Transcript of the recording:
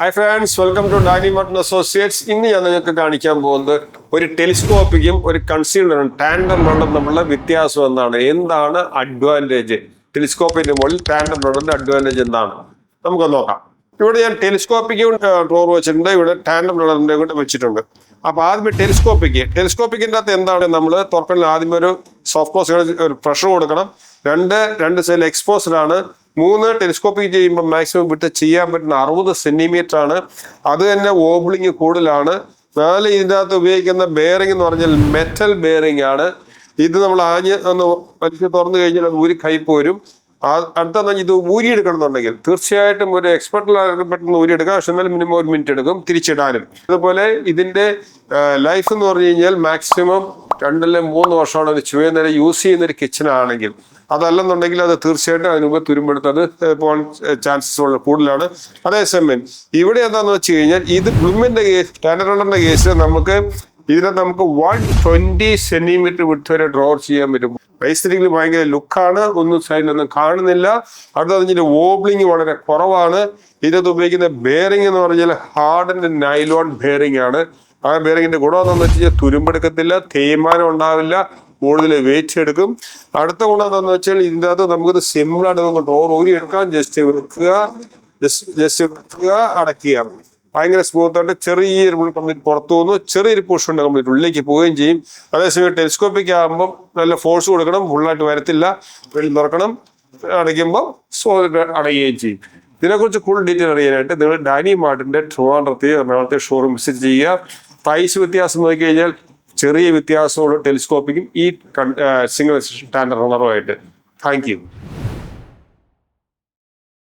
Hi friends, welcome to Dani Martin Associates. ഇന്ന് ഞാൻ നിങ്ങൾക്ക് കാണിക്കാൻ പോകുന്നത് ഒരു ടെലിസ്കോപ്പിക്കും ഒരു കൺസീലറും ടാൻഡം റണ്ണറും തമ്മിലുള്ള വ്യത്യാസം എന്താണ് അഡ്വാൻറ്റേജ് ടെലിസ്കോപ്പിന്റെ മുകളിൽ ടാൻഡം റണ്ണറിന്റെ അഡ്വാൻറ്റേജ് എന്താണ് നമുക്കൊന്ന് നോക്കാം. ഇവിടെ ഞാൻ ടെലിസ്കോപ്പിക്കും ഡ്രോർ വെച്ചിട്ടുണ്ട്, ഇവിടെ ടാൻഡം റണ്ണറിന്റെ കൂടെ വെച്ചിട്ടുണ്ട്. അപ്പൊ ആദ്യമേ ടെലിസ്കോപ്പിക്കിന്റെ അകത്ത് എന്താണ് നമ്മൾ തുറക്കലിൽ ആദ്യമേ ഒരു സോഫ്റ്റ് ക്ലോസ് ഒരു പ്രഷർ കൊടുക്കണം. രണ്ട് സൈഡിൽ എക്സ്പോസ്ഡ് ആണ്. 3 ടെലിസ്കോപ്പിക് ചെയ്യുമ്പോൾ മാക്സിമം വിട്ട് ചെയ്യാൻ പറ്റുന്ന 60 സെന്റിമീറ്റർ ആണ്. അത് തന്നെ ഓബ്ലിങ് കൂടുതലാണ്. 4 ഇതിൻ്റെ അകത്ത് ഉപയോഗിക്കുന്ന ബെയറിംഗ് എന്ന് പറഞ്ഞാൽ മെറ്റൽ ബെയറിംഗ് ആണ്. ഇത് നമ്മൾ ഒന്ന് വലിച്ച് തുറന്നു കഴിഞ്ഞാൽ അത് ഊരി കയ്പ് വരും. അടുത്ത ഇത് ഊരിയെടുക്കണം എന്നുണ്ടെങ്കിൽ തീർച്ചയായിട്ടും ഒരു എക്സ്പെർട്ടിൽ പെട്ടെന്ന് ഊരിയെടുക്കാം. പക്ഷെ എന്നാലും മിനിമം 1 മിനിറ്റ് എടുക്കും തിരിച്ചിടാനും. അതുപോലെ ഇതിന്റെ ലൈഫ് എന്ന് പറഞ്ഞു കഴിഞ്ഞാൽ മാക്സിമം 2 അല്ലെങ്കിൽ 3 വർഷമാണ് ഒരു ചുവന്നേരം യൂസ് ചെയ്യുന്ന ഒരു കിച്ചൺ ആണെങ്കിൽ. അതല്ലെന്നുണ്ടെങ്കിൽ അത് തീർച്ചയായിട്ടും അതിന് മുമ്പ് തുരുമ്പെടുത്തത് പോകാൻ ചാൻസസ് വളരെ കൂടുതലാണ്. അതേസമയം ഇവിടെ എന്താണെന്ന് വെച്ച് കഴിഞ്ഞാൽ ഇത് ബ്ലൂമിന്റെ കേസ്, ടാൻഡം റണ്ണറിന്റെ കേസ് നമുക്ക് 120 സെന്റിമീറ്റർ വിട്ട് വരെ ഡ്രോ ചെയ്യാൻ പറ്റും. ബേസിക്കലി ഭയങ്കര ലുക്കാണ്, ഒന്നും സൈഡിലൊന്നും കാണുന്നില്ല. അടുത്ത ഓബ്ലിങ് വളരെ കുറവാണ്. ഇതിനകത്ത് ഉപയോഗിക്കുന്ന ബെയറിംഗ് എന്ന് പറഞ്ഞാൽ ഹാർഡൻഡ് നൈലോൺ ബെയറിംഗ് ആണ്. ആ ബെയറിംഗിന്റെ ഗുണം എന്താണെന്ന് വെച്ച് കഴിഞ്ഞാൽ തുരുമ്പെടുക്കത്തില്ല, തേയ്മാനം ഉണ്ടാവില്ല, കൂടുതൽ വെയിറ്റ് എടുക്കും. അടുത്ത ഗുണം എന്താണെന്ന് വെച്ചാൽ ഇതിൻ്റെ അകത്ത് നമുക്കിത് സിമ്പിളായിട്ട് നമുക്ക് ഡോർ ഊരി എടുക്കാം. ജസ്റ്റ് വെക്കുക, അടയ്ക്കുക. ഭയങ്കര സ്മൂത്തായിട്ട് ചെറിയൊരു കംപ്ലീറ്റ് പുറത്തു പോകുന്നു, ചെറിയൊരു പുഷ് ഉണ്ട് കംപ്ലീറ്റ് ഉള്ളിലേക്ക് പോവുകയും ചെയ്യും. അതേസമയം ടെലിസ്കോപ്പിക് ആകുമ്പോൾ നല്ല ഫോഴ്സ് കൊടുക്കണം, ഫുള്ളായിട്ട് വരത്തില്ല, വെളിയിൽ തുറക്കണം, അടയ്ക്കുമ്പോൾ അടയുകയും ചെയ്യും. ഇതിനെക്കുറിച്ച് കൂടുതൽ ഡീറ്റെയിൽ അറിയാനായിട്ട് നിങ്ങൾ ഡാനി മാർട്ടിന്റെ ട്രിവാൻഡ്രത്തെ എറണാകുളത്തെ ഷോറൂം വിസിറ്റ് ചെയ്യുക. പ്രൈസ് വ്യത്യാസം നോക്കി കഴിഞ്ഞാൽ ചെറിയ വ്യത്യാസമുള്ള ടെലിസ്കോപ്പിക്കും ഈ സിംഗിൾ ടാൻഡം റണ്ണറുമായിട്ട്. Thank U.